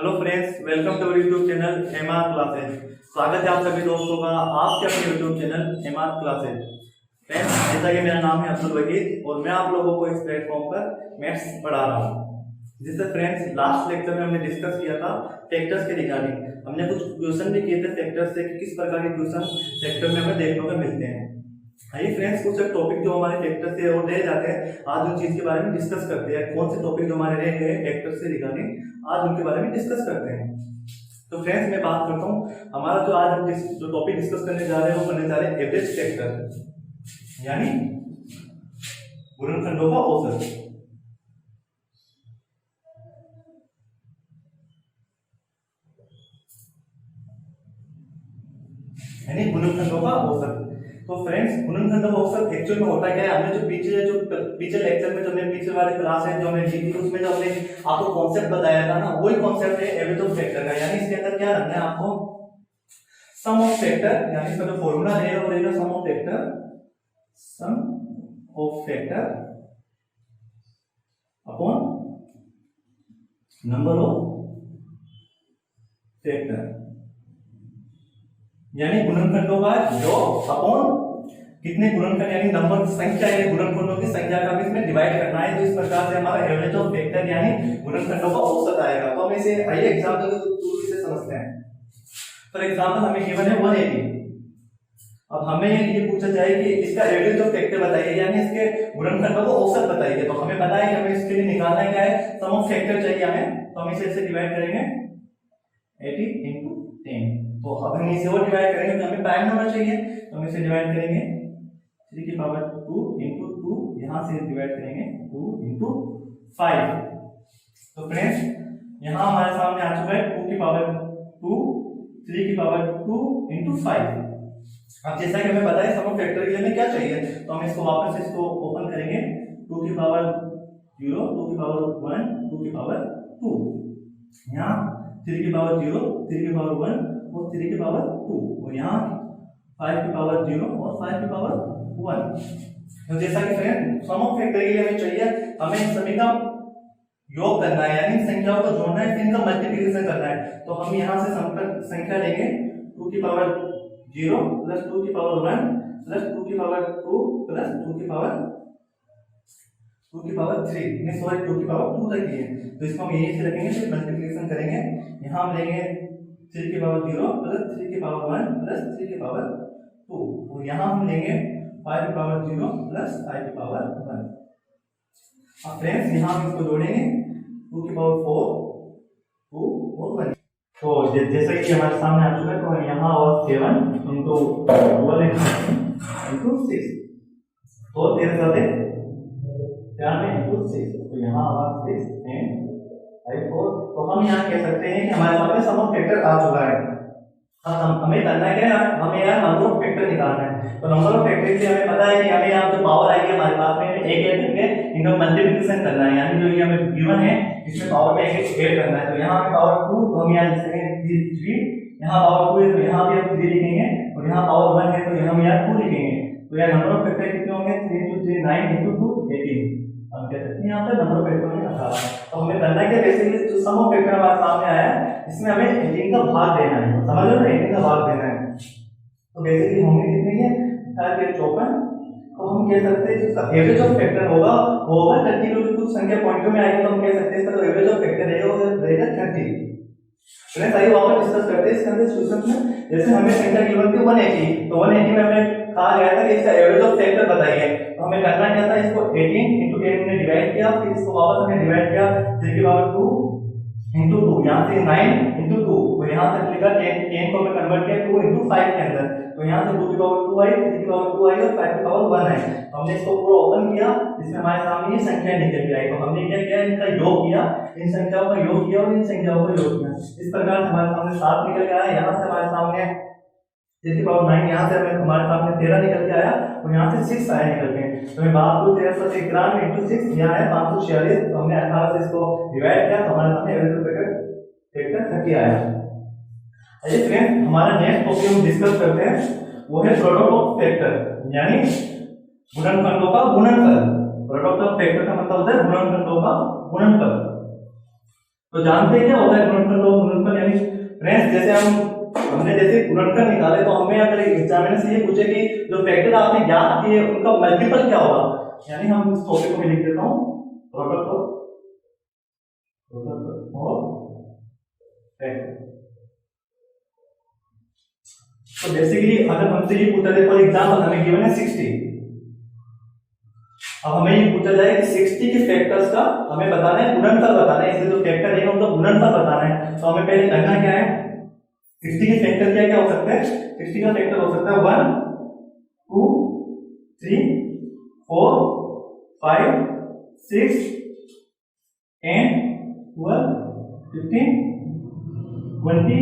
Hello friends, welcome to YouTube channel MR classes. स्वागत है आप सभी दोस्तों का आपके अपने YouTube channel MR classes. Friends, जैसा कि मेरा नाम है अब्दुल वकील और मैं आप लोगों को इस प्लेटफॉर्म पर मैथ्स पढ़ा रहा हूँ। जिससे फ्रेंड्स लास्ट लेक्चर में हमने डिस्कस किया था फैक्टर्स के रिगार्डिंग। हमने कुछ क्वेश्चन भी किए थे फैक्टर्स से कि किस प्रकार के क्वेश्चन फैक्टर में हमें देखने को मिलते हैं। आइए फ्रेंड्स, कुछ टॉपिक जो हमारे फैक्टर से और रह जाते हैं आज उन चीज के बारे में डिस्कस करते हैं। कौन से टॉपिक जो हमारे रह गए फैक्टर से रिगार्डिंग आज उनके बारे में डिस्कस करते हैं। तो फ्रेंड्स, मैं बात करता हूँ हमारा जो आज हम जो टॉपिक डिस्कस करने जा रहे हैं वो करने जा रहे हैं एवरेज फैक्टर, यानी गुणनखंडों का औसत। यानी गुणनखंडों का औसत। तो फ्रेंड्स, गुणनखंडों का औसत एक्चुअल में होता क्या है? हमने जो पिछले लेक्चर में जो हमने पीछे वाले क्लास है जो हमने ली थी उसमें जो हमने आपको कॉन्सेप्ट बताया था ना, वही कॉन्सेप्ट है एवरेज ऑफ फैक्टर का। यानी इसके अंदर क्या रखना है आपको? सम ऑफ फैक्टर, यानी इसका जो फॉर्मूला रहेगा वो रहेगा sum of factor upon number of factor, यानी गुणनखंडों का योग अपॉन कितने गुणनखंड, यानी नंबर संख्या यानी गुणनखंडों की संख्या का भी इसमें डिवाइड करना है। तो इस प्रकार से हमारा एवरेज ऑफ फैक्टर यानी गुणनखंडों का औसत आएगा। तो हम इसे आइए एग्जांपल से समझते हैं। फॉर एग्जांपल हमें गिवन है 180। अब हमें ये पूछा जाए कि इसका एवरेज ऑफ फैक्टर बताइए, यानी इसके गुणनखंडों को औसत बताइए। तो हमें पता है कि हमें इसके लिए निकालना क्या है, सम ऑफ फैक्टर चाहिए हमें। तो हम इसे डिवाइड करेंगे 80 into 10। तो अब हम इसे और डिवाइड करेंगे तो हमें टाइम होना चाहिए। तो हम इसे डिवाइड करेंगे 3 की पावर 2 into 2, यहां से डिवाइड करेंगे 2 into 5। तो फ्रेंड्स, यहां हमारे सामने आ चुका है 2 की पावर 2, 3 की पावर 2 into 5। अब जैसा कि हमें पता है सम ऑफ फैक्टर के लिए हमें क्या चाहिए, तो हम इसको वापस इसको ओपन करेंगे 2 की पावर 0, 2 की पावर 1, 2 की पावर 2, यहाँ 3 की पावर 0, 3 की पावर 1 और 3 की पावर 2, और यहाँ 5 की पावर 0 और 5 की पावर 1। तो जैसा कि फ्रेंड सम ऑफ फैक्टर के लिए हमें चाहिए, हमें इन सभी का योग करना है, यानी संख्याओं को जोड़ना है, फिर इनका मल्टीप्लिकेशन करना है। तो हम यहाँ से संख्या लेंगे 2 की पावर 0 प्लस 2 की पावर 1 प्लस 2 की पावर 2 प्लस 2 की पावर 3, नहीं सॉरी 2 की पावर 2 तक ही है। तो इसको हम यहीं से रखेंगे, फिर मल्टीप्लिकेशन करेंगे। यहाँ हम लेंगे 3 की पावर 0 प्लस 3 की पावर 1 प्लस 3 की पावर 2, और यहाँ हम लेंगे 5 की पावर 0 प्लस 5 की पावर 1। अब फ्रेंड्स यहाँ हम इसको जोड़ेंगे 2 की पावर 4, 2 और 1। तो जैसा कि हमारे सामने आ चुका है, तो यहाँ और 7 into 12 into 6, तो 13 साथे 93 into 6, तो यहाँ हमारा 6 and 4। तो हम यहाँ कह सकते हैं कि हमारे पास सम ऑफ फैक्टर आ चुका है। अब हमें करना है क्या, हमें यहाँ नंबर ऑफ फैक्टर निकालना है। तो नंबर ऑफ फैक्टर के लिए हमें पता है कि हमें यहाँ जो पावर आई है हमारे पास में एक करके इनका मल्टीप्लिकेशन करना है, यानी जो ये हमें गिवन है इसमें पावर में एक ऐड करना है। तो यहाँ पे पावर 2, तो हम यहाँ लिखेंगे 3, यहाँ पावर 2 है तो यहाँ भी हम 3 लिखेंगे, और यहाँ पावर 1 है तो यहाँ हम यहाँ 2 लिखेंगे। तो यहाँ नंबर ऑफ फैक्टर कितने होंगे? 3 into 3 9 into 2 18। हम कह सकते हैं यहाँ पे नंबर ऑफ फैक्टर में 18। तो हमें करना क्या, बेसिकली जो सम ऑफ फैक्टर हमारे सामने आया है इसमें हमें 18 का भाग देना है। समझ लो ना, 18 का भाग देना है। तो बेसिकली होंगे कितने हैं? 54। तो हम कह सकते हैं जिसका एवरेज ऑफ फैक्टर होगा वो होगा 30, क्योंकि कुछ संख्या पॉइंटों में आएगी तो हम कह सकते हैं इसका जो एवरेज ऑफ फैक्टर रहेगा वो रहेगा 30। फ्रेंड्स, आइए वापस डिस्कस करते हैं इसके अंदर क्वेश्चन में। जैसे हमें संख्या गिवन थी 180, तो 180 में हमें कहा गया था कि इसका एवरेज ऑफ फैक्टर बताइए। तो हमें करना क्या था, इसको 18 into 10 में डिवाइड किया, फिर इसको वापस हमने डिवाइड किया 3 की पावर 2 into 2, यहाँ से 9 into 2, तो यहाँ से लिखा 10 को हमें कन्वर्ट किया 2 into 5 के अंदर। तो यहाँ से 2 की पावर 2 आई, 3 की पावर 2 आई और 5 की पावर 1 आई। तो हमने इसको पूरा ओपन किया, इसमें हमारे सामने ये संख्या निकल के आई। तो हमने क्या किया, इनका योग किया, इन संख्याओं का योग किया और इन संख्याओं का योग किया। इस प्रकार से हमारे सामने 7 निकल के आया, यहाँ से हमारे सामने 3 की पावर 9, यहाँ से हमारे सामने 13 निकल के आया, और यहाँ से 6 आया निकल के। तो हमें 1391 into 6 यहाँ है 546। तो हमने 18 से इसको डिवाइड किया, तो हमारे सामने एवरेज ऑफ फैक्टर 30 आया। आइए फ्रेंड, हमारा नेक्स्ट टॉपिक हम डिस्कस करते हैं, वो है प्रोडक्ट ऑफ फैक्टर, यानी गुणनखंडों का गुणनफल। प्रोडक्ट ऑफ फैक्टर का मतलब होता है गुणनखंडों का गुणनफल। तो जानते हैं क्या होता है गुणनफल? तो गुणनफल यानी फ्रेंड्स जैसे हमने जैसे गुणनफल निकाले तो हमें अगर एग्जामिनर से ये पूछे कि जो फैक्टर आपने ज्ञात किए उनका मल्टीपल क्या होगा, यानी हम इस टॉपिक को मैं लिख देता हूं प्रोडक्ट ऑफ फैक्टर। तो बेसिकली अगर हमसे ये पूछा जाए फॉर एग्जांपल हमें गिवन है 60, अब हमें ये पूछा जाए कि 60 के फैक्टर्स का हमें बताना है, गुणनफल बताना है, इसलिए जो फैक्टर है उनका गुणनफल बताना है। तो हमें पहले करना क्या है, 60 के फैक्टर क्या क्या हो सकते हैं? 60 का फैक्टर हो सकता है 1 2 3 4 5 6 10 12 15 20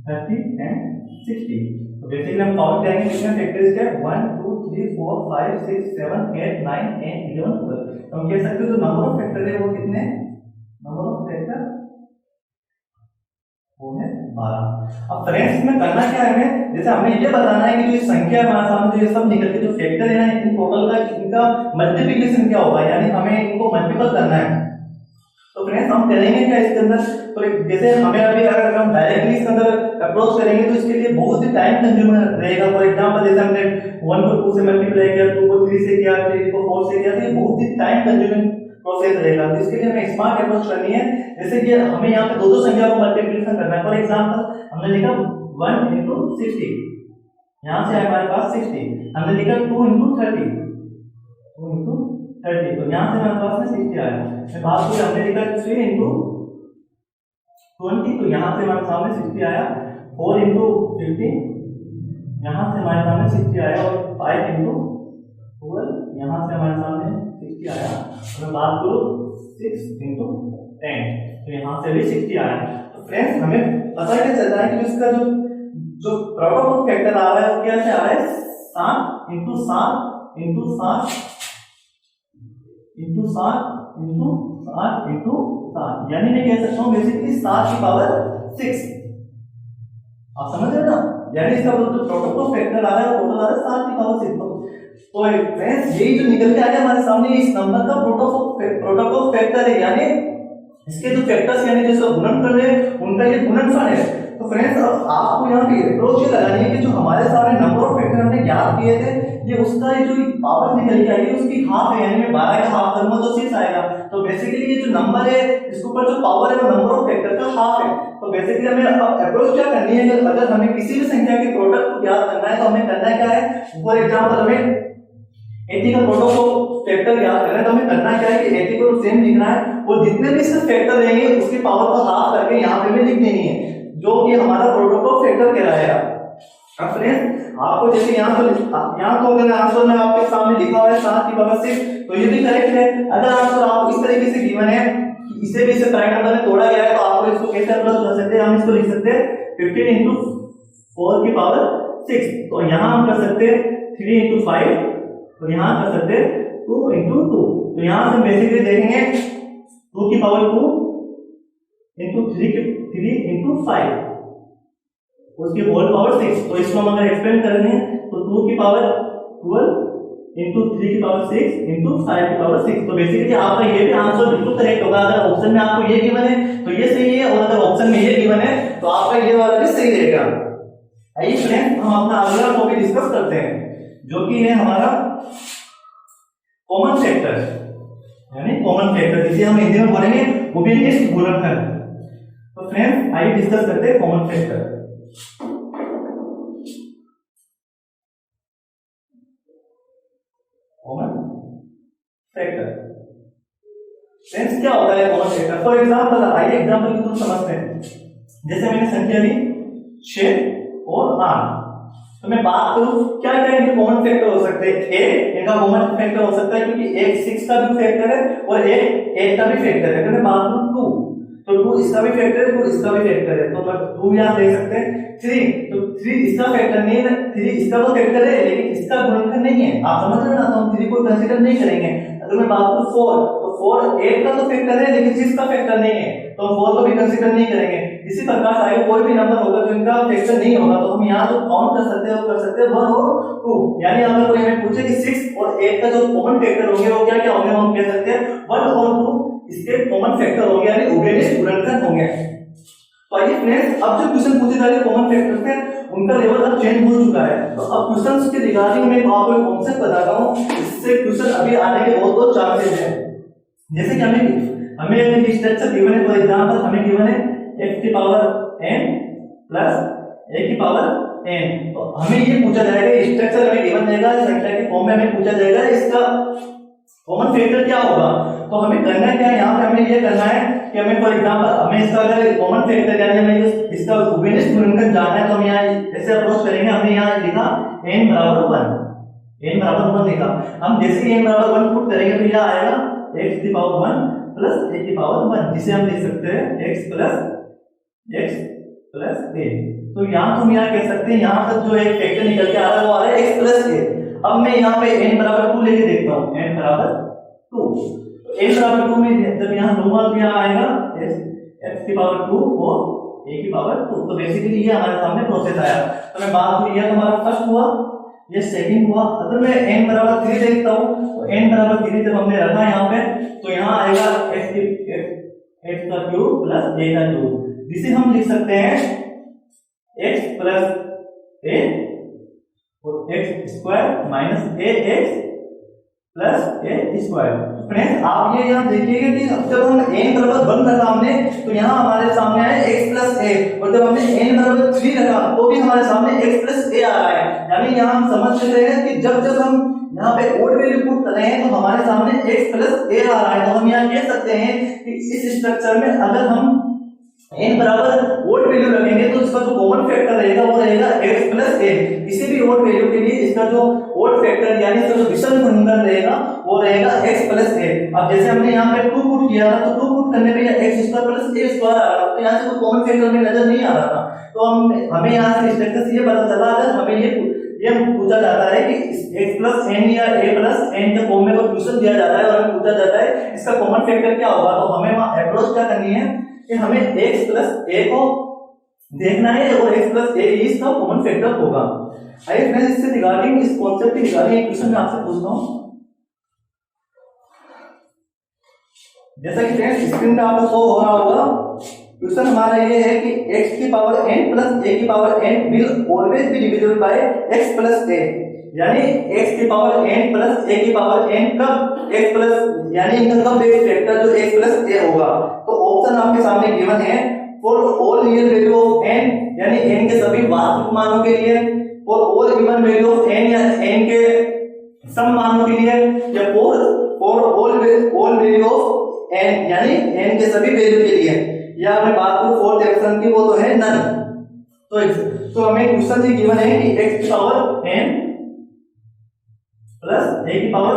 30 एंड 60। तो बेसिकली हम काउंट करेंगे कितने फैक्टर्स के 1 2 3 4 5 6 7 8 9 10 11 12। तो हम कह सकते हैं जो नंबर ऑफ फैक्टर है वो कितने, नंबर ऑफ फैक्टर वो है 12। अब फ्रेंड्स में करना क्या है, हमें जैसे हमें ये बताना है कि जो संख्या हमारे सामने जो ये सब निकल के जो फैक्टर है ना इन टोटल का इनका मल्टीप्लिकेशन क्या होगा, यानी हमें इनको मल्टीपल करना है। तो फ्रेंड्स हम करेंगे क्या इसके अंदर, तो जैसे हमें अभी अगर हम डायरेक्टली इसके अंदर अप्रोच करेंगे तो इसके लिए बहुत ही टाइम कंज्यूमर रहेगा। फॉर एग्जांपल जैसे हमने 1 को 2 से मल्टीप्लाई किया, 2 को 3 से किया, 3 को 4 से किया, तो ये बहुत ही टाइम कंज्यूमिंग प्रोसेस रहेगा। तो इसके लिए हमें स्मार्ट अप्रोच करनी है। जैसे कि हमें यहाँ पे दो संख्या को मल्टीप्लिकेशन करना है। फॉर एग्जांपल हमने लिखा 1 into 60, यहाँ से हमारे पास 60, हमने लिखा 2 into 30, 2 into 30, तो यहाँ से हमारे पास में 60 आया। मैं बात करूँ हमने लिखा 3 into 20, तो यहाँ से हमारे सामने 60 आया। 4 into 15, यहाँ से हमारे सामने 60 आया। और 5 into 12, यहाँ से हमारे सामने 60 आया। और मैं बात करूँ 6 into 10, तो यहाँ से भी 60 आया। तो फ्रेंड्स हमें पता क्या चल रहा है कि इसका जो जो प्रोडक्ट ऑफ फैक्टर आ रहा है वो कैसे आ रहा है, 7 into 7 into 7 into 7 into 7 into 7, यानी मैं कह सकता हूँ बेसिकली 7 की पावर 6। आप समझ रहे हो ना, यानी इसका जो प्रोडक्ट ऑफ फैक्टर आ रहा है वो टोटल आ रहा है 7 की पावर 6। तो फ्रेंड्स यही जो निकल के आ गया हमारे सामने इस नंबर का प्रोडक्ट ऑफ फैक्टर है, यानी इसके जो फैक्टर्स यानी जो गुणनफल है उनका ये गुणनफल है। तो फ्रेंड्स अब आपको यहाँ पे अप्रोच ये लगानी है कि जो हमारे सामने नंबर ऑफ फैक्टर हमने ज्ञात किए थे ये उसका जो पावर निकल के आई है उसकी हाफ है, यानी मैं 12 का हाफ करूंगा तो 6 आएगा। तो बेसिकली ये जो नंबर है इसके ऊपर जो पावर है वो नंबर ऑफ फैक्टर का हाफ है। तो बेसिकली हमें अब अप्रोच क्या करनी है, अगर हमें किसी भी संख्या के प्रोडक्ट को ज्ञात करना है तो हमें करना क्या है, फॉर एग्जांपल हमें 80 का प्रोडक्ट को फैक्टर याद करना है तो हमें करना क्या है कि 80 को सेम लिखना है और जितने भी इसके फैक्टर रहेंगे उसकी पावर को हाफ करके यहाँ पे हमें लिख देनी है, जो कि हमारा प्रोडक्ट ऑफ फैक्टर कहलाएगा। अब फ्रेंड्स आपको जैसे यहाँ तो अगर आंसर में आपके सामने लिखा हुआ है 7 की पावर 6 तो ये भी करेक्ट है। अगर आंसर आपको इस तरीके से गिवन है कि इसे भी इसे प्राइम नंबर में तोड़ा गया है तो आपको इसको कैसे अप्रोच कर सकते हैं, हम इसको लिख सकते हैं 15 into 4 की पावर 6। तो यहाँ हम कर सकते हैं 3 into 5, तो यहाँ कर सकते हैं 2 into 2। तो यहाँ से बेसिकली देखेंगे 2 की पावर 2 into 3 into 5 उसकी होल पावर 6। तो इसको हम अगर एक्सपेंड करेंगे तो 2 की पावर 12 into 3 की पावर 6 into 5 की पावर 6। तो बेसिकली आपका ये भी आंसर बिल्कुल करेक्ट होगा। अगर ऑप्शन में आपको ये गिवन है तो ये सही है, और अगर ऑप्शन में ये गिवन है तो आपका ये वाला भी सही रहेगा। आइए फ्रेंड्स हम अपना अगला टॉपिक डिस्कस करते हैं जो कि है हमारा कॉमन फैक्टर, यानी कॉमन फैक्टर जिसे हम हिंदी में बोलेंगे वो भी एक गुणनफल। तो फ्रेंड्स आइए डिस्कस करते हैं common factor. Common factor friends क्या होता है कॉमन फैक्टर? फॉर एग्जांपल आइए एग्जांपल की थ्रू समझते हैं। जैसे मैंने संख्या ली 6 और 8, तो मैं बात करूं क्या क्या इनके कॉमन फैक्टर हो सकते हैं। एक इनका कॉमन फैक्टर हो सकता है क्योंकि एक 6 का भी फैक्टर है और एक 8 का भी फैक्टर है। अगर मैं बात करूं 2 तो 2 इसका भी फैक्टर है, 2 इसका भी फैक्टर है, तो मैं 2 यहां दे सकते हैं। 3 तो 3 इसका फैक्टर नहीं है, 3 इसका तो फैक्टर है लेकिन इसका गुणनफल नहीं है। आप समझ रहे हो ना, तो हम 3 को कंसीडर नहीं करेंगे। अगर मैं बात करूं 4 तो 4 8 का तो फैक्टर है लेकिन 6 का फैक्टर नहीं है, तो हम 4 को भी कंसीडर नहीं करेंगे। इसी प्रकार से आगे कोई भी नंबर होगा जो इनका फैक्टर नहीं होगा तो हम यहाँ जो काउंट कर सकते हैं वो कर सकते हैं 1 और 2। यानी अगर कोई हमें पूछे कि 6 और 8 का जो कॉमन फैक्टर होंगे वो क्या क्या होंगे, हम कह सकते हैं 1 और 2 इसके कॉमन फैक्टर होंगे यानी उभयनिष्ठ गुणनखंड होंगे। तो आइए फ्रेंड्स, अब जो क्वेश्चन पूछे जा रहे कॉमन फैक्टर से उनका लेवल अब चेंज हो चुका है। तो अब क्वेश्चंस के रिगार्डिंग में आपको एक कॉन्सेप्ट बताता हूं, इससे क्वेश्चन अभी आने के बहुत बहुत चांसेस हैं। जैसे कि हमें एक स्ट्रक्चर गिवन है, फॉर एग्जांपल हमें गिवन है x की पावर n प्लस a की पावर n। तो हमें ये पूछा जाएगा, स्ट्रक्चर हमें गिवन रहेगा, संख्या के फॉर्म में हमें पूछा जाएगा इसका कॉमन फैक्टर क्या होगा। तो हमें करना क्या है, यहाँ पे हमें ये करना है कि हमें फॉर एग्जांपल हमें इसका अगर कॉमन फैक्टर यानी हमें इसका उभयनिष्ठ गुणनखंड जानना है, तो हम यहाँ ऐसे अप्रोच करेंगे। हमने यहाँ लिखा n बराबर 1 लिखा। हम जैसे ही n बराबर 1 पुट करेंगे तो यहाँ आएगा x की पावर 1 प्लस a की पावर 1, जिसे हम लिख सकते हैं x प्लस a। तो यहाँ तुम यहाँ कह सकते हैं, यहाँ तक जो एक फैक्टर निकल के आ रहा है वो आ रहा है x प्लस a। अब मैं यहाँ पे n बराबर 2 लेके देखता हूँ, n बराबर 2। तो n बराबर 2 में जब यहाँ लूंगा तो यहाँ आएगा x की पावर 2 और a की पावर 2। तो बेसिकली ये हमारे सामने प्रोसेस आया। तो मैं बात हुई, यह हमारा फर्स्ट हुआ, ये सेकंड हुआ। अगर मैं n बराबर 3 देखता हूँ तो n बराबर 3 जब हमने रखा यहाँ पे तो यहाँ आएगा x का क्यूब प्लस a का क्यूब, जिसे हम लिख सकते हैं x प्लस a और x square minus ax plus a square. Friends आप ये यहाँ देखिएगा कि जब हम n बराबर 1 रखा हमने तो यहाँ हमारे सामने आया x प्लस a, और जब हमने n बराबर 3 रखा तो भी हमारे सामने x प्लस a आ रहा है। यानी यहाँ हम समझ सकते हैं कि जब हम यहाँ पे ओड वैल्यू पुट कर रहे हैं तो हमारे सामने x प्लस a आ रहा है। तो हम यहाँ कह सकते हैं कि इस स्ट्रक्चर में अगर हम n बराबर ओड वैल्यू रखेंगे तो इसका जो कॉमन फैक्टर रहेगा वो रहेगा x प्लस a। किसी भी ओड वैल्यू के लिए इसका जो ओड फैक्टर यानी इसका जो विषम गुणनखंड रहेगा वो रहेगा x प्लस a। अब जैसे हमने यहाँ पे 2 पुट किया था तो 2 पुट करने पे x square plus a square आ रहा था, तो यहाँ से कोई कॉमन फैक्टर हमें नजर नहीं आ रहा था। तो हमें यहाँ से स्ट्रक्चर से ये पता चला, अगर हमें ये पूछा जाता है कि x प्लस n या a प्लस n के फॉर्म में कोई क्वेश्चन दिया जाता है और हमें पूछा जाता है इसका कॉमन फैक्टर क्या होगा, तो हमें वहां अप्रोच क्या करनी है कि हमें x प्लस a को देखना है और x प्लस a इसका कॉमन फैक्टर होगा। आइए फ्रेंड्स, इससे रिगार्डिंग इस कॉन्सेप्ट के रिगार्डिंग एक क्वेश्चन मैं आपसे पूछता हूं। जैसा कि फ्रेंड्स स्क्रीन पे आपको शो हो रहा होगा, क्वेश्चन हमारा ये है कि x की पावर n प्लस a की power n will always be divisible by x plus a। यानी x की पावर n प्लस a की पावर n कब x प्लस यानी इनका कब बेस फैक्टर जो x प्लस a होगा। तो ऑप्शन आपके सामने गिवन है, for all real value of n यानी n के सभी वास्तविक मानों के लिए, for all even value of n या n के सम मानों के लिए, या for all value of n यानी n के सभी वैल्यू के लिए, या मैं बात करूं फोर्थ ऑप्शन की वो तो है नन। तो हमें क्वेश्चन ये गिवन है कि x की पावर n प्लस a की पावर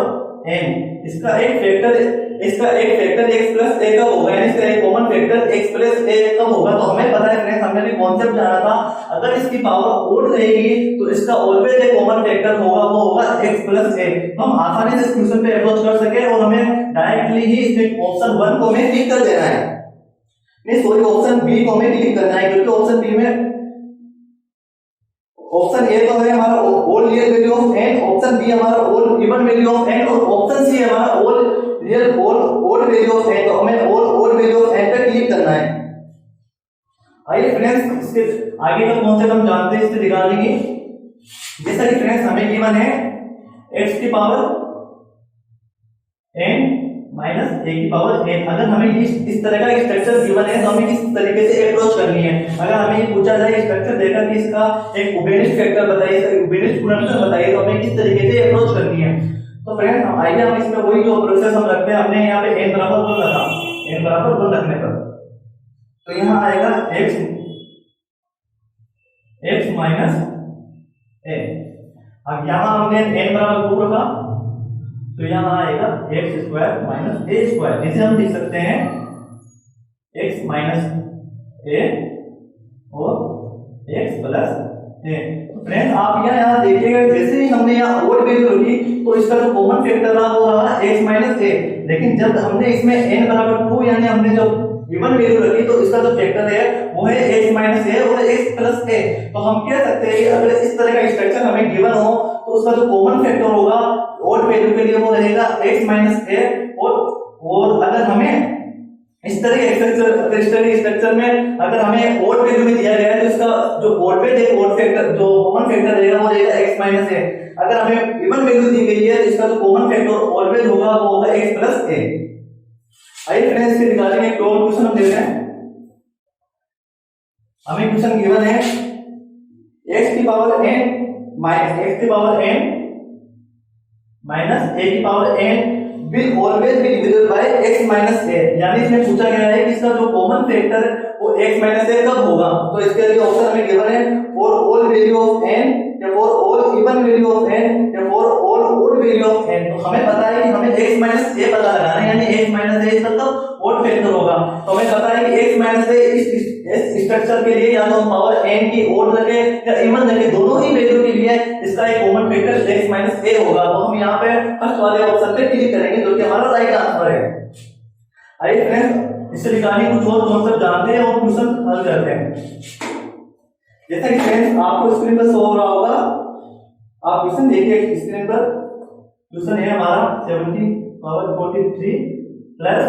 n, इसका एक फैक्टर x प्लस a कब होगा, यानी इसका एक common factor x plus a कब होगा। तो हमें पता है फ्रेंड्स, हमने भी कॉन्सेप्ट जाना था, अगर इसकी पावर ओड रहेगी तो इसका ऑलवेज एक कॉमन फैक्टर होगा, वो होगा x प्लस a। हम आसानी से इस क्वेश्चन पे अप्रोच कर सके और हमें डायरेक्टली ही इसमें ऑप्शन 1 को हमें टिक कर देना है, नहीं सॉरी ऑप्शन बी को हमें टिक करना है, क्योंकि ऑप्शन बी में ऑप्शन ए तो है हमारा all real value of n, option B हमारा all even value of n और ऑप्शन सी हमारा all real odd value of n। तो हमें ऑल वैल्यू ऑफ n पे क्लिक करना है। आइए फ्रेंड्स, इसके आगे का कॉन्सेप्ट हम जानते हैं इससे रिगार्डिंग ही। जैसा कि फ्रेंड्स हमें गिवन है x की पावर n माइनस a की पावर n। अगर हमें इस तरह का स्ट्रक्चर गिवन है तो हमें किस तरीके से अप्रोच करनी है। अगर हमें ये पूछा जाए स्ट्रक्चर देकर कि इसका एक उभयनिष्ठ फैक्टर बताइए, इसका उभयनिष्ठ गुणनखंड बताइए, तो हमें किस तरीके से अप्रोच करनी है। तो फ्रेंड्स आइए हम इसमें वही जो प्रोसेस हम रखते हैं, हमने यहाँ पे n बराबर 1 रखा, n बराबर 1 रखने पर तो यहाँ आएगा x माइनस a। अब यहाँ हमने n बराबर 2 रखा तो यहाँ आएगा x square minus a square, जिसे हम लिख सकते हैं x माइनस a और x प्लस a। तो फ्रेंड्स आप यहाँ देखिएगा, जैसे ही हमने यहाँ ओड वैल्यू रखी तो इसका जो कॉमन फैक्टर रहा वो रहा x माइनस a, लेकिन जब हमने इसमें n बराबर 2 यानी हमने जो इवन वैल्यू रखी तो इसका जो फैक्टर है वो है x माइनस a और x प्लस a। तो हम कह सकते हैं कि अगर इस तरह का स्ट्रक्चर हमें गिवन हो तो उसका जो कॉमन फैक्टर होगा ओड वैल्यू के लिए वो रहेगा x माइनस a, और अगर हमें इस तरह के स्ट्रक्चर में अगर हमें ओड वैल्यू में दिया गया है तो इसका जो ओड फैक्टर जो कॉमन फैक्टर रहेगा वो रहेगा x माइनस a। अगर हमें इवन वैल्यू दी गई है तो इसका जो कॉमन फैक्टर ऑलवेज होगा वो होगा x प्लस a। आइए फ्रेंड्स इसके रिगार्डिंग एक और क्वेश्चन हम देखते हैं। हमें क्वेश्चन गिवन है x की पावर n माइनस x की पावर n माइनस a की power n will always be divisible by x minus a। यानी इसमें पूछा गया है कि इसका जो कॉमन फैक्टर वो x minus a कब होगा। तो इसके लिए ऑप्शन हमें गिवन है for all value of n या for all even value of n या for all odd value of n। तो हमें पता है कि हमें x minus a पता लगाना है, यानी x minus a इसका कब ओड फैक्टर होगा। तो हमें पता है कि x minus a इस स्ट्रक्चर के लिए या तो हम पावर n की ओड रखे या इवन रखे, दोनों ही वैल्यू के लिए इसका एक common factor x minus a होगा। तो हम यहाँ पे फर्स्ट वाले ऑप्शन पे क्लिक करेंगे जो कि हमारा राइट आंसर है। आइए फ्रेंड्स इससे रिगार्डिंग कुछ और कॉन्सेप्ट जानते हैं और क्वेश्चन हल करते हैं। जैसा कि फ्रेंड्स आपको स्क्रीन पर शो हो रहा होगा, आप क्वेश्चन देखिए स्क्रीन पर। क्वेश्चन है हमारा 70 पावर 43 प्लस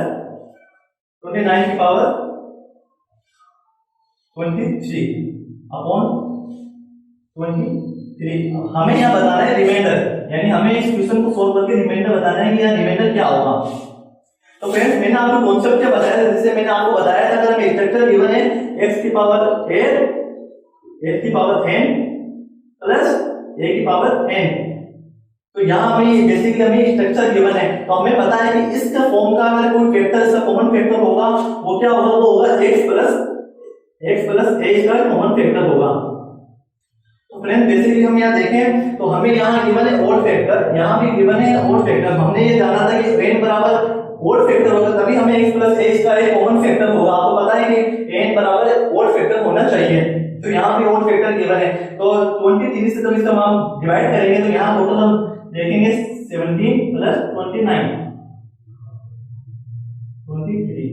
29 की पावर 23 अपॉन 23। हमें यहाँ बताना है रिमाइंडर, यानी हमें इस क्वेश्चन को सोल्व करके रिमाइंडर बताना है कि यहाँ रिमाइंडर क्या होगा। तो फ्रेंड्स मैंने आपको कॉन्सेप्ट क्या बताया था, जैसे मैंने आपको बताया था अगर हमें स्ट्रक्चर गिवन है x की पावर a x की पावर n प्लस a की पावर n, तो यहाँ हमें बेसिकली हमें स्ट्रक्चर गिवन है तो हमें पता है कि इसका फॉर्म का अगर कोई फैक्टर इसका कॉमन फैक्टर होगा वो क्या होगा, वो होगा x प्लस a इसका कॉमन फैक्टर होगा। तो फ्रेंड्स बेसिकली हम यहाँ देखें तो हमें यहाँ गिवन है ओड फैक्टर, यहाँ भी गिवन है ओड फैक्टर। हमने ये जाना था कि n बराबर ओड फैक्टर होगा तभी हमें x प्लस a इसका एक कॉमन फैक्टर होगा। आपको पता है कि n बराबर ओड फैक्टर होना चाहिए, तो यहाँ भी ओड फैक्टर गिवन है। तो 23 से जब इसका हम डिवाइड करेंगे तो यहाँ टोटल हम देखेंगे 17 प्लस 29 23,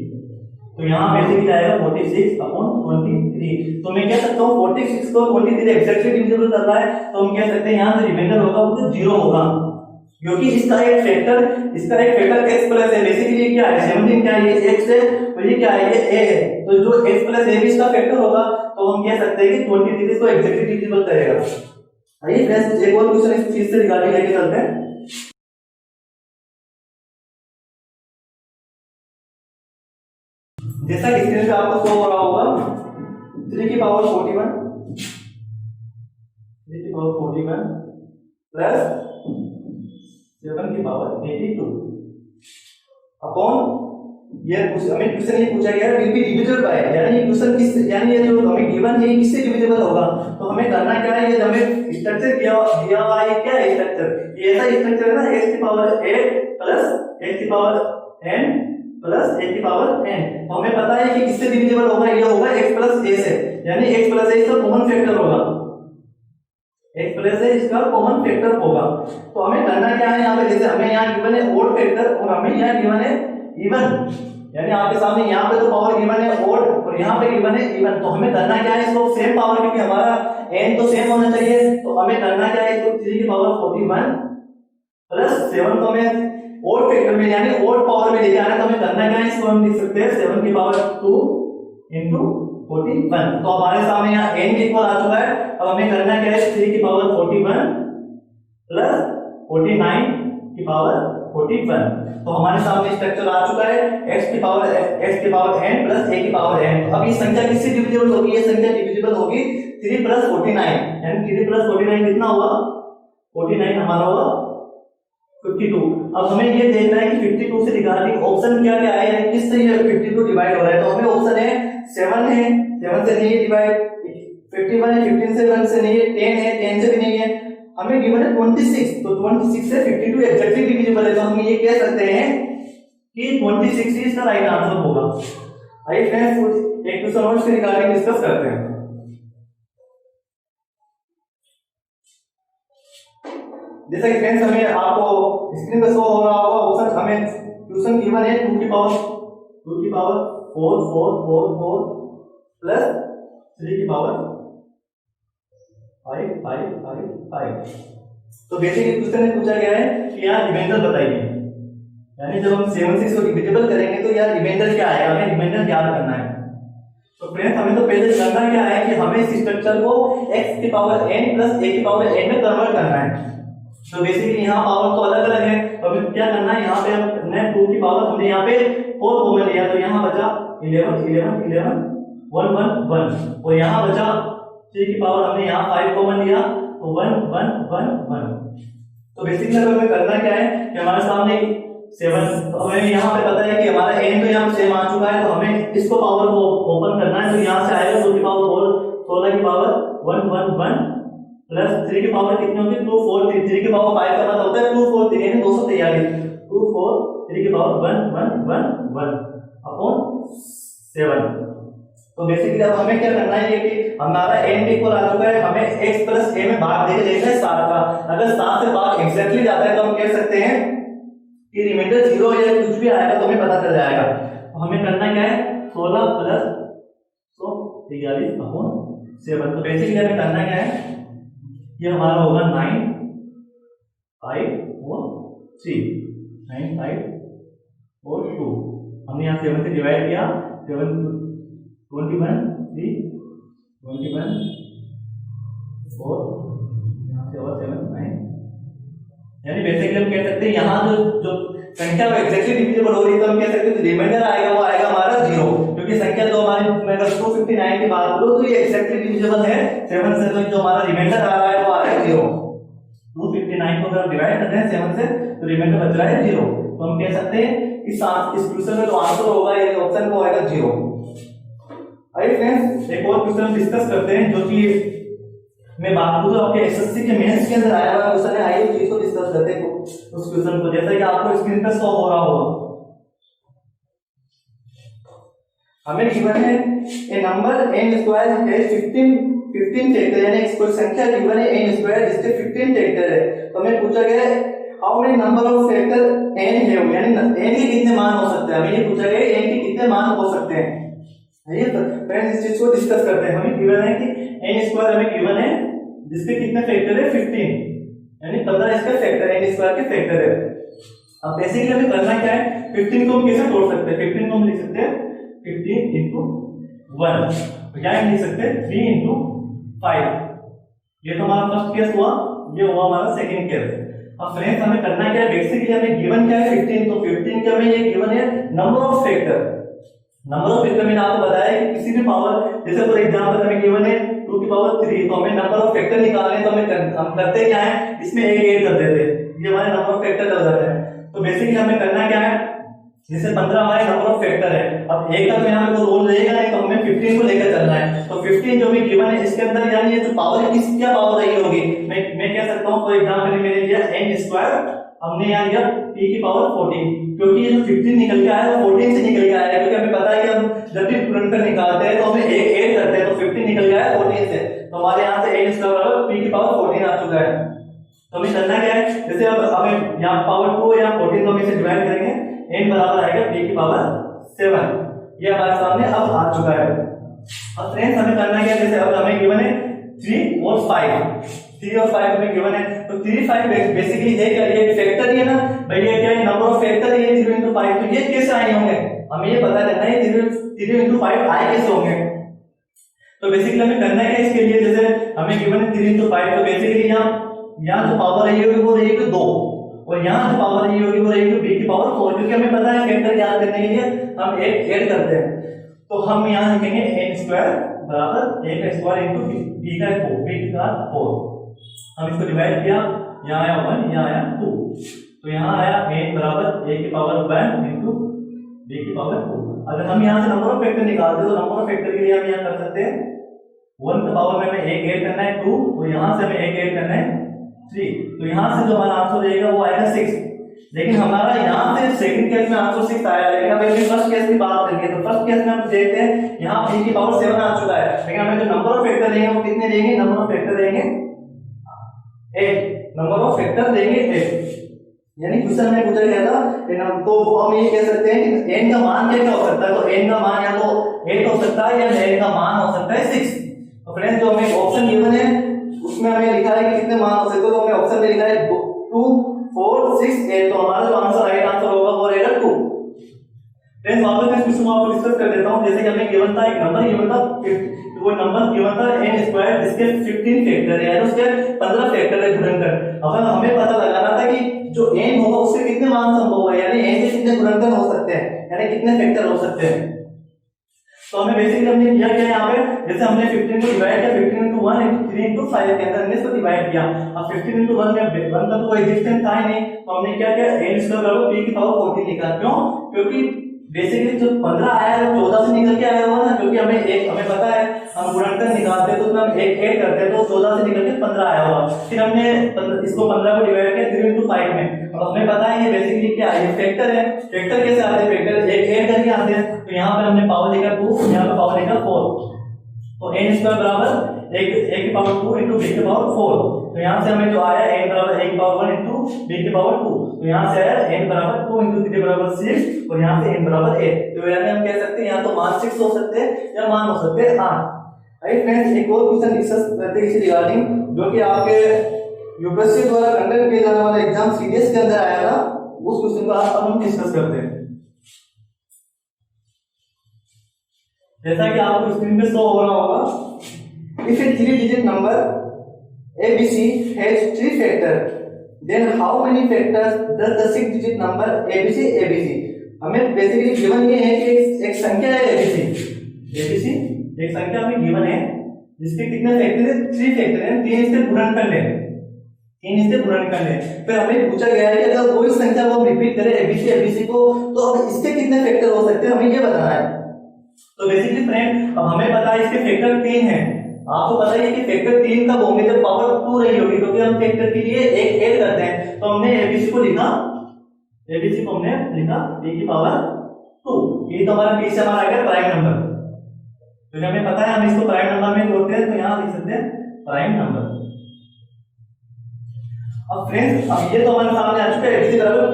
तो यहाँ बेसिकली आएगा 46 अपॉन 23। तो मैं कह सकता हूँ 46 को 23 एक्जेक्टली डिविजिबल करना है तो हम कह सकते हैं यहाँ जो रिमाइंडर होगा वो 0 होगा, क्योंकि इसका एक फैक्टर x प्लस है। बेसिकली क्या है 17 क्या है, ये x है और ये क्या है, ये a है। तो जो x प्लस a भी इसका फैक्टर होगा तो हम कह सकते हैं कि 23 को एक्जेक्टली डिविजिबल करेगा। आइए फ्रेंड्स एक और क्वेश्चन इस चीज से रिगार्डिंग लेके चलते हैं। जैसा कि स्क्रीन पे आपको शो हो रहा होगा 3 की पावर 41 प्लस 7 की पावर 82 अपॉन ये हमें क्वेश्चन ये पूछा गया है विल बी डिविजिबल बाय, यानी ये क्वेश्चन किस, यानी ये जो हमें गिवन है किससे डिविजिबल होगा। तो हमें करना क्या है, ये हमें स्ट्रक्चर दिया हुआ है, क्या है स्ट्रक्चर, ये ऐसा स्ट्रक्चर है ना x की पावर 8 प्लस x की पावर n प्लस a की पावर n। तो हमें पता है कि किससे डिविजिबल होगा, ये होगा x प्लस a से, यानी x प्लस a इसका कॉमन फैक्टर होगा, x प्लस a इसका कॉमन फैक्टर होगा। तो हमें करना क्या है यहाँ पे, जैसे हमें यहाँ गिवन है ओड फैक्टर और हमें यहाँ गिवन है इवन, यानी आपके सामने यहाँ पे तो पावर गिवन है ओड और यहाँ पे गिवन है इवन। तो हमें करना क्या है, इसको सेम पावर, क्योंकि हमारा n तो सेम होना चाहिए। तो हमें करना क्या है, इसको 3 की पावर 41 प्लस 7 को हमें ओड फैक्टर में यानी ओड पावर में लेके आना। तो हमें करना क्या है, इसको हम लिख सकते हैं 7 की पावर 2 into 41। तो हमारे सामने यहाँ n भी इक्वल आ चुका है। अब हमें करना क्या है, 3 की पावर 41 प्लस 49 की पावर 41। तो हमारे सामने स्ट्रक्चर आ चुका है x की पावर n प्लस a की पावर n। अब ये संख्या किससे डिविजिबल होगी, ये संख्या डिविजिबल होगी 3 प्लस 49, यानी 3 प्लस 49 कितना हुआ, 49 हमारा हुआ 52। अब हमें ये देखना है कि 52 से रिगार्डिंग ऑप्शन क्या क्या आए हैं, किस से ये 52 डिवाइड हो रहा है। तो हमें ऑप्शन है 7 है, 7 से नहीं है डिवाइड, 51 है, 15 से 1 से नहीं है, 10 है, 10 से भी नहीं है। हमें गिवन है 26, तो 26 से 52 एक्जेक्टली डिविजिबल है। तो हम ये कह सकते हैं कि 26 ही इसका राइट आंसर होगा। आइए फ्रेंड्स एक क्वेश्चन और इसके रिगार्डिंग डिस्कस करते हैं। जैसा कि फ्रेंड्स हमें आपको स्क्रीन पर शो हो रहा होगा ऑप्शन, हमें क्वेश्चन गिवन है 2 की पावर 4 4 4 4 प्लस 3 की पावर 5 5 5 5। तो बेसिकली क्वेश्चन में पूछा गया है कि यहाँ रिमाइंडर बताइए, यानी जब हम 7 से इसको डिविजिबल करेंगे तो यार रिमाइंडर क्या आएगा, हमें रिमाइंडर याद करना है। तो फ्रेंड्स हमें तो पहले करना क्या है कि हमें इस स्ट्रक्चर को x की पावर n प्लस a की पावर n में कन्वर्ट करना है। तो बेसिकली यहाँ पावर तो अलग अलग है, तो हमें क्या करना है, यहाँ पे हमने 2 की पावर हमने यहाँ पे 4 कॉमन लिया, तो यहाँ बचा 11 11 11 1 1 1, और यहाँ बचा 3 की पावर हमने यहाँ 5 कॉमन लिया, तो 1 1 1 1। तो बेसिकली हमें करना क्या है कि हमारे सामने 7, तो हमें यहाँ पे पता है कि हमारा n तो यहाँ सेम आ चुका है, तो हमें इसको पावर को ओपन करना है, तो यहाँ से आएगा 2 की पावर 4, 16 की पावर 1 1 1 प्लस 3 की पावर कितनी होगी 2 4 3, 3 की पावर 5 का मतलब होता है 2 4 3 यानी 243, 2 4 3 की पावर 1 1 1 1 अपॉन 7। तो बेसिकली अब हमें क्या करना है कि हमारा n भी इक्वल आ चुका है, हमें x प्लस a में भाग देके देखना है 7 का। अगर 7 से भाग एग्जैक्टली जाता है तो हम कह सकते हैं कि रिमाइंडर 0 या कुछ भी आएगा तो हमें पता चल जाएगा। तो हमें करना क्या है 16 प्लस 143 अपॉन 7। तो बेसिकली हमें करना क्या है, ये हमारा होगा 9 5 और 3, 9 5 और 2, हमने यहाँ 7 से डिवाइड किया, 7 21 3 21 4, यहाँ से और 7 9, यानी बेसिकली हम कह सकते हैं यहाँ जो संख्या एग्जैक्टली डिविजिबल हो रही है तो हम कह सकते हैं रिमाइंडर आएगा वो आएगा हमारा 0, क्योंकि संख्या जो हमारी मैं अगर 259 की बात करूं तो ये एग्जैक्टली डिविजिबल है 7 से, तो जो हमारा रिमाइंडर आ रहा है वो आ रहा है 0। 259 को अगर हम डिवाइड करते हैं 7 से तो रिमाइंडर बच रहा है 0, तो हम कह सकते हैं इस क्वेश्चन में जो आंसर होगा ये ऑप्शन को आएगा 0। आइए फ्रेंड्स एक और क्वेश्चन डिस्कस करते हैं जो कि मैं बात करूं तो आपके एसएससी के मेंस के अंदर आया हुआ क्वेश्चन है। आइए उस चीज को डिस्कस करते हैं उस क्वेश्चन को, जैसा कि आपको स्क्रीन पर शो हो रहा होगा। हमें गिवन है ए नंबर n स्क्वायर है 15 फैक्टर, यानी कोई संख्या गिवन है n स्क्वायर जिसके 15 फैक्टर है, तो हमें पूछा गया है how many number of factor n है, यानी n के कितने मान हो सकते हैं, हमें ये पूछा गया है n के कितने मान हो सकते हैं। आइए तो फ्रेंड्स इस चीज को डिस्कस करते हैं। हमें गिवन है कि n स्क्वायर हमें गिवन है जिसके कितने फैक्टर है 15, यानी 15 इसका फैक्टर n स्क्वायर के फैक्टर है। अब बेसिकली हमें करना क्या है, 15 को हम कैसे तोड़ सकते हैं, 15 को हम लिख सकते हैं 15 into 1, क्या हम लिख सकते हैं 3 into 5। ये तो हमारा फर्स्ट केस हुआ, ये हुआ हमारा सेकंड केस। अब फ्रेंड्स हमें करना क्या है, बेसिकली हमें गिवन क्या है 15, तो 15 के हमें ये गिवन है number of factor. Number of factor मैंने आपको बताया कि किसी भी पावर, जैसे फॉर एग्जांपल हमें गिवन है 2 की पावर 3, तो हमें नंबर ऑफ फैक्टर निकालने हैं, तो हम करते क्या है इसमें एक ऐड कर देते हैं, ये हमारे नंबर ऑफ फैक्टर हो जाते हैं। तो बेसिकली हमें करना क्या है, जैसे 15 हमारे नंबर ऑफ फैक्टर है, अब एक का तो यहाँ पे कोई रूल रहेगा नहीं, तो हमें 15 को लेकर चलना है। तो 15 जो भी गिवन है इसके अंदर यानी ये जो पावर है किस क्या पावर रही होगी, मैं कह सकता हूँ फॉर एग्जांपल मैंने लिया n स्क्वायर, हमने यहाँ लिया t की पावर 14, क्योंकि ये जो 15 निकल के आया वो 14 से निकल के आया है, क्योंकि हमें पता है कि हम जब भी गुणनफल निकालते हैं तो हमें एक ऐड करते हैं, तो 15 निकल गया है 14 से, तो हमारे यहाँ से n स्क्वायर बराबर p की पावर 14 आ चुका है। तो हमें करना क्या है, जैसे अब हमें यहाँ पावर 2 या 14 को हम इसे डिवाइड करेंगे, n बराबर आएगा p की पावर 7, ये हमारे सामने अब आ चुका है। अब फ्रेंड्स हमें करना क्या है, जैसे अब हमें गिवन है 3 और 5, 3 और 5 हमें गिवन है, तो 3 5 बेसिकली है क्या, ये फैक्टर ही है ना भाई, ये क्या है नंबर ऑफ फैक्टर है, ये 0 into 5, तो ये कैसे आए होंगे हमें ये पता करना है, 0 into 5 आए कैसे होंगे। तो बेसिकली हमें करना है इसके लिए, जैसे हमें गिवन है 3 into 5, तो बेसिकली यहाँ जो पावर रही होगी वो रहेगी 2, और यहाँ जो पावर रही होगी वो रहेगी b की पावर 4, क्योंकि हमें पता है फैक्टर याद करने के लिए हम एक ऐड करते हैं। तो हम यहाँ लिखेंगे n स्क्वायर बराबर a का स्क्वायर इनटू b का 4, b का 4, हम इसको डिवाइड किया, यहाँ आया 1 यहाँ आया 2, तो यहाँ आया n बराबर a की पावर 1 इनटू b की पावर 2। अगर हम यहाँ से नंबर ऑफ फैक्टर निकालते हैं तो नंबर ऑफ फैक्टर के लिए हम यहाँ कर सकते हैं 1 का पावर में हमें एक ऐड करना है 2, और यहाँ से हमें एक ऐड करना है 3, तो यहाँ से जो हमारा आंसर रहेगा वो आएगा 6। लेकिन हमारा यहाँ से सेकंड केस में आंसर 6 आया, लेकिन अब हम फर्स्ट केस की बात करेंगे, तो फर्स्ट केस में हम देखते हैं यहाँ b की पावर 7 आ चुका है, लेकिन हमें जो नंबर ऑफ फैक्टर रहेंगे वो कितने रहेंगे, नंबर ऑफ फैक्टर रहेंगे 8, नंबर ऑफ फैक्टर रहेंगे 8, यानी क्वेश्चन में पूछा गया था, तो हम ये कह सकते हैं कि n का मान क्या हो सकता है, तो n का मान या तो 8 हो सकता है या n का मान हो सकता है 6। तो फ्रेंड्स जो हमें ऑप्शन गिवन है उसमें हमें लिखा है कि कितने मान हो सकते हैं, तो हमें ऑप्शन में लिखा है 2 4 6 8, तो हमारा जो आंसर राइट आंसर होगा वो इसके 15 फैक्टर है, उसके 15 फैक्टर है गुणनखंड। अब हमें पता लगाना था कि जो n होगा उसके कितने मान संभव है, यानी n के कितने गुणनखंड हो सकते हैं, यानी कितने फैक्टर हो सकते हैं। तो हमें बेसिकली हमने किया क्या यहाँ पे, जैसे हमने 15 को डिवाइड किया, 15 into 1 into 3 into 5 के अंदर हमने इसको डिवाइड किया। अब 15 into 1 में 1 का तो कोई एग्जिस्टेंस था ही नहीं, तो हमने क्या किया, n स्क्वायर बराबर p की पावर 14 लिखा। क्यों? क्योंकि बेसिकली जो 15 आया है वो 14 से निकल के आया होगा ना, क्योंकि हमें पता है हम गुणनखंड निकालते हैं तो उसमें हम एक ऐड करते हैं तो 14 से निकल के 15 आया होगा। फिर हमने इसको 15 को डिवाइड किया 3 into 5 में। अब हमें पता है ये बेसिकली क्या है, ये फैक्टर है। फैक्टर कैसे आते हैं, फैक्टर एक ऐड करके आते हैं। तो यहाँ पे हमने पावर लिखा 2, यहाँ पे पावर लिखा 4, तो n स्क्वायर बराबर एक की पावर 2 into b की पावर 4। तो यहाँ से हमें जो आया n बराबर a की पावर 1 into b की पावर 2, तो यहाँ से आया n बराबर 2 into 3 बराबर 6 और यहाँ से n बराबर 8। तो यानी हम कह सकते हैं यहाँ तो मान 6 हो सकते हैं या मान हो सकते हैं 8। आइए फ्रेंड्स, एक और क्वेश्चन डिस्कस करते हैं इसी रिगार्डिंग, जो कि आपके यूपीएससी द्वारा कंडक्ट किया जाने वाला एग्जाम सीडीएस के अंदर आया था। उस क्वेश्चन को आज हम डिस्कस करते हैं। जैसा कि आपको स्क्रीन पे शो हो रहा होगा, if A 3-digit number ABC has 3 factors, then how many factors does the 6-digit number ABC? हमें बेसिकली गिवन ये है कि एक संख्या है ABC, एक संख्या हमें गिवन है जिसके कितने फैक्टर है, 3 फैक्टर है, 3 इसके गुणनखंड है, 3 इसके गुणनखंड है। फिर हमें पूछा गया है कि अगर कोई संख्या को हम रिपीट करें ABC को, तो अब इसके कितने फैक्टर हो सकते हैं, हमें ये बताना है। तो बेसिकली फ्रेंड, अब हमें पता है इसके फैक्टर 3 हैं। आपको पता है कि फैक्टर 3 कब होंगे, जब पावर 2 रही होगी, क्योंकि हम फैक्टर के लिए एक ऐड करते हैं। तो हमने ABC को लिखा b की पावर 2। ये तो हमारा b से हमारा आ गया प्राइम नंबर, क्योंकि हमें पता है हम इसको प्राइम नंबर में जोड़ते हैं, तो यहाँ लिख सकते हैं प्राइम नंबर। अब फ्रेंड्स, अब ये तो हमारे सामने आ चुका है ABC बराबर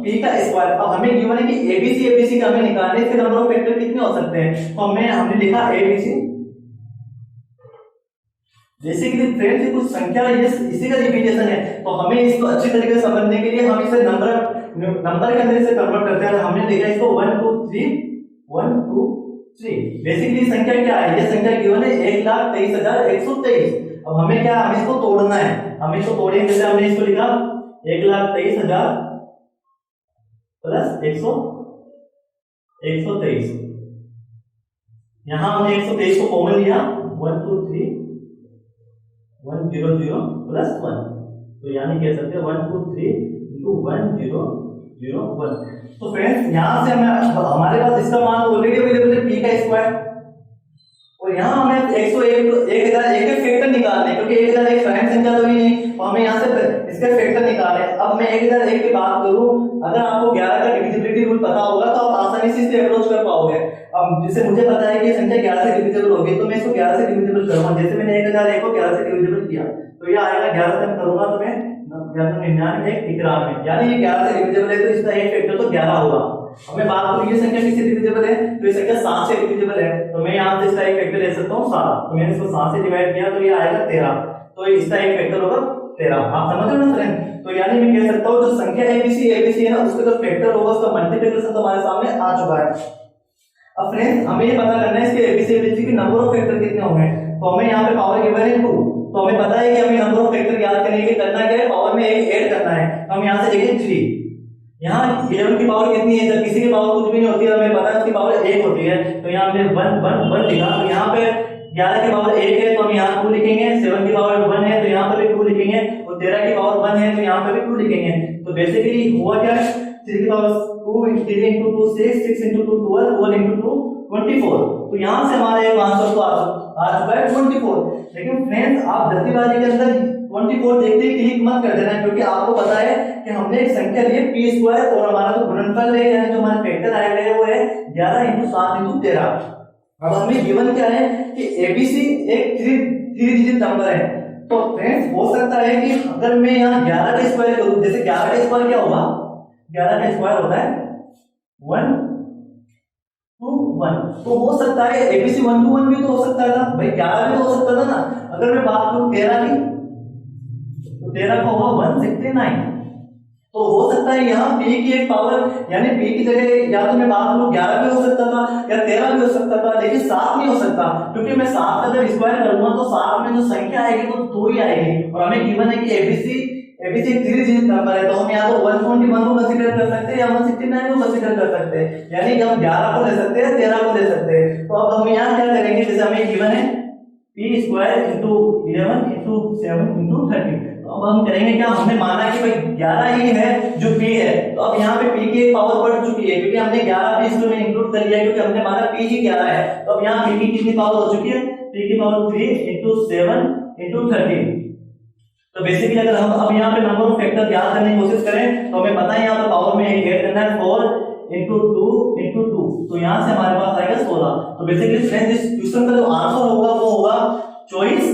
p का स्क्वायर। अब हमें गिवन है कि ABC का हमें निकालने, इसके नंबर ऑफ फैक्टर कितने हो सकते हैं। तो हमने लिखा ABC। बेसिकली फ्रेंड्स, कुछ संख्या ये इसी का रिपीटेशन है, तो हमें इसको अच्छी तरीके से समझने के लिए हम इसे नंबर के अंदर इसे कन्वर्ट करते हैं। हमने देखा इसको 1 2 3। बेसिकली संख्या क्या है, ये संख्या गिवन है 1,23,123। अब हमें क्या, हमें इसको तोड़ना है। हम इसको तोड़ेंगे, जैसे हमने इसको लिखा 1,23,000 प्लस 123। यहां हमने 123 को कॉमन लिया, 1 2 3 1 0 0 प्लस 1, तो यानी कह सकते हैं 1 2 3 into 1 0 0 1। तो फ्रेंड्स, यहां से हमारे पास इसका मान ऑलरेडी अवेलेबल है p का स्क्वायर, और यहाँ हमें 1001 के फैक्टर निकालने हैं, क्योंकि 1001 प्राइम संख्या तो ही नहीं, तो हमें यहाँ से इसके फैक्टर निकालने हैं। अब मैं 1001 की बात करूँ, अगर आपको 11 का डिविजिबिलिटी रूल पता होगा तो आप आसानी से इसे अप्रोच कर पाओगे। अब जैसे मुझे पता है कि संख्या 11 से डिविजिबल होगी, तो मैं इसको 11 से डिविजिबल करूंगा। जैसे मैंने 1001 को 11 से डिविजिबल किया, तो ये आएगा 11 से करूंगा तो मैं 99 91, यानी ये 11 से डिविजिबल है, तो इसका एक फैक्टर तो 11 होगा। हमें बात करूं ये संख्या किससे डिविजिबल है, तो ये संख्या 7 से डिविजिबल है, तो मैं यहां से इसका एक फैक्टर ले सकता हूं 7। तो मैंने इसको 7 से डिवाइड किया, तो ये आएगा 13, तो इसका एक फैक्टर होगा 13। आप समझ रहे हो ना फ्रेंड। तो यानी मैं कह सकता हूं जो संख्या ABC है ना, उसका जो फैक्टर होगा उसका मल्टीप्लिकेशन तो हमारे सामने आ चुका है। अब फ्रेंड्स, हमें ये पता करना है इसके ABC के नंबर ऑफ फैक्टर कितने होंगे। तो हमें यहाँ पे पावर गिवन है 2, तो हमें पता है कि हमें नंबर ऑफ फैक्टर याद करने के लिए करना क्या है, पावर में एक ऐड करना है। तो हम यहाँ से लिखेंगे 3। यहाँ 11 की पावर कितनी है, जब किसी की पावर कुछ भी नहीं होती है, हमें पता है उसकी पावर 1 होती है, तो यहाँ हमने 1 लिखा। तो यहाँ पे 11 की पावर 1 है, तो हम यहाँ 2 लिखेंगे। 7 की पावर 1 है, तो यहाँ पर भी 2 लिखेंगे, और 13 की पावर 1 है, तो यहाँ पे भी 2 लिखेंगे। तो बेसिकली हुआ क्या, 3 की पावर 2 3 into 2 6 into 2 12 1 into 2 24। तो यहाँ से हमारा एक आंसर तो आ चुका है 24। लेकिन फ्रेंड्स, आप जल्दीबाजी के अंदर 24 देखते ही क्लिक मत कर देना, क्योंकि आपको पता है कि हमने एक संख्या ली है p स्क्वायर, और हमारा जो गुणनफल है यानी जो हमारे फैक्टर आए हुए वो है 11 into 7 into 13। अब हमें गिवन क्या है कि ABC एक 3 डिजिट नंबर है। तो फ्रेंड्स, हो सकता है कि अगर मैं यहाँ 11 का स्क्वायर करूं, जैसे 11 का स्क्वायर क्या होगा, 11 का स्क्वायर होता है 1 2 1, तो हो सकता है ABC 1 2 1 भी तो हो सकता था भाई, 11 भी तो हो सकता था ना। अगर मैं बात करूं 13 की, तो 13 का होगा 169। तो हो सकता है यहाँ p की एक पावर यानी p की जगह या तो मैं बात करूँ 11 भी हो सकता था या 13 भी हो सकता था, लेकिन 7 नहीं हो सकता, क्योंकि मैं 7 का जब स्क्वायर करूंगा तो 7 में जो संख्या आएगी वो 2 ही आएगी, और हमें गिवन है कि एबीसी एक 3 डिजिट नंबर है, तो हम या तो 121 को कंसीडर कर सकते हैं या 169 को कंसीडर कर सकते हैं, यानी कि हम 11 को ले सकते हैं 13 को ले सकते हैं। तो अब हम यहाँ क्या करेंगे, जैसे हमें गिवन है p square into 11 into 7 into 30, तो अब हम करेंगे क्या, हमने माना कि भाई 11 ही है जो p है, तो अब यहाँ पे p की एक पावर बढ़ चुकी है क्योंकि हमने 11 भी इसमें इंक्लूड कर लिया क्योंकि हमने माना p ही 11 है, तो अब यहाँ p की कितनी पावर हो चुकी है, p की पावर 3 इंटू 7 इंटू 30। तो बेसिकली अगर हम अब यहाँ पे नंबर ऑफ फैक्टर याद करने की कोशिश करें तो हमें पता है यहाँ पे पावर में ऐड करना है 4 इंटू 2 इंटू 2, तो यहाँ से हमारे पास आएगा 16। तो बेसिकली फ्रेंड्स इस क्वेश्चन का जो आंसर होगा वो होगा 24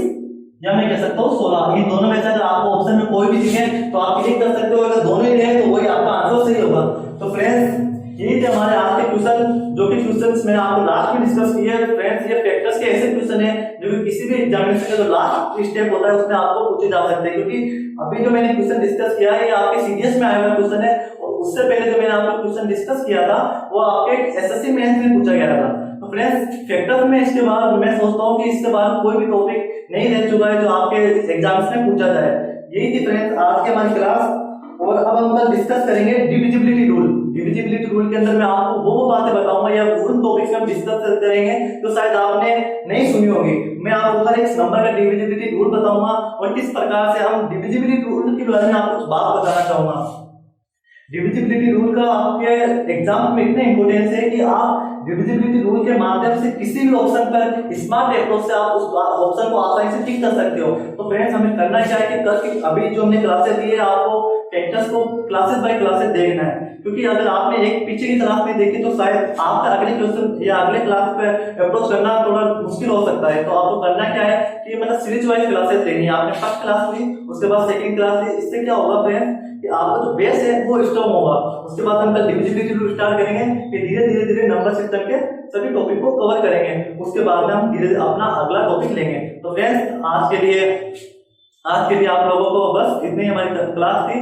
या मैं कह सकता हूँ 16। इन दोनों में से अगर आपको ऑप्शन में कोई भी दिखे तो आप क्लिक कर सकते हो, अगर दोनों ही रहे तो वही आपका आंसर सही होगा। तो फ्रेंड्स ये थे हमारे आज के क्वेश्चन, जो कि क्वेश्चंस मैंने आपको लास्ट में डिस्कस किए हैं। फ्रेंड्स ये फैक्टर्स के ऐसे क्वेश्चन है जो कि किसी भी एग्जामिनेशन का जो लास्ट स्टेप होता है उसमें आपको पूछे जा सकते हैं, क्योंकि अभी जो मैंने क्वेश्चन डिस्कस किया है ये आपके सीडीएस में आया हुआ क्वेश्चन है, और उससे पहले जो मैंने आपको क्वेश्चन डिस्कस किया था वो आपके एसएससी मेंस में पूछा गया था। तो फ्रेंड्स फैक्टर्स में इसके बाद मैं सोचता हूँ कि इसके बाद कोई भी टॉपिक नहीं रह चुका है जो आपके एग्जाम्स में पूछा जाए। यही थी फ्रेंड्स आज की हमारी क्लास, और अब हम कल डिस्कस करेंगे डिविजिबिलिटी रूल। डिविजिबिलिटी रूल के अंदर मैं आपको वो बातें बताऊंगा या उन टॉपिक्स में हम डिस्कस करेंगे जो शायद आपने नहीं सुनी होगी। मैं आपको हर एक नंबर का डिविजिबिलिटी रूल बताऊंगा और किस प्रकार से हम डिविजिबिलिटी रूल के बारे में आपको कुछ बात बताना चाहूंगा। डिविजिबिलिटी रूल का आपके एग्जाम में इतना इंपॉर्टेंस है कि आप डिविजिबिलिटी रूल के माध्यम से किसी भी ऑप्शन पर स्मार्ट अप्रोच से आप उस ऑप्शन को आसानी से टिक कर सकते हो। तो फ्रेंड्स हमें करना क्या है कि कल की अभी जो हमने क्लासेस दी है आपको फैक्टर्स को क्लासेस बाय क्लासेस देखना है, क्योंकि अगर आपने एक पीछे की क्लास में देखी तो शायद आपका अगले क्वेश्चन या अगले क्लास पे अप्रोच करना थोड़ा मुश्किल हो सकता है। तो आपको करना क्या है कि मतलब सीरीज वाइज क्लासेस लेनी है। आपने फर्स्ट क्लास ली, उसके बाद सेकंड क्लास ली, इससे क्या होगा फ्रेंड्स कि आपका जो बेस है वो स्ट्रांग होगा। उसके बाद हम कल डिविजिबिलिटी रूल स्टार्ट करेंगे, फिर धीरे धीरे धीरे नंबर सिस्टम के सभी टॉपिक को कवर करेंगे। उसके बाद में हम धीरे अपना अगला टॉपिक लेंगे। तो फ्रेंड्स आज के लिए आप लोगों को बस इतनी हमारी क्लास थी।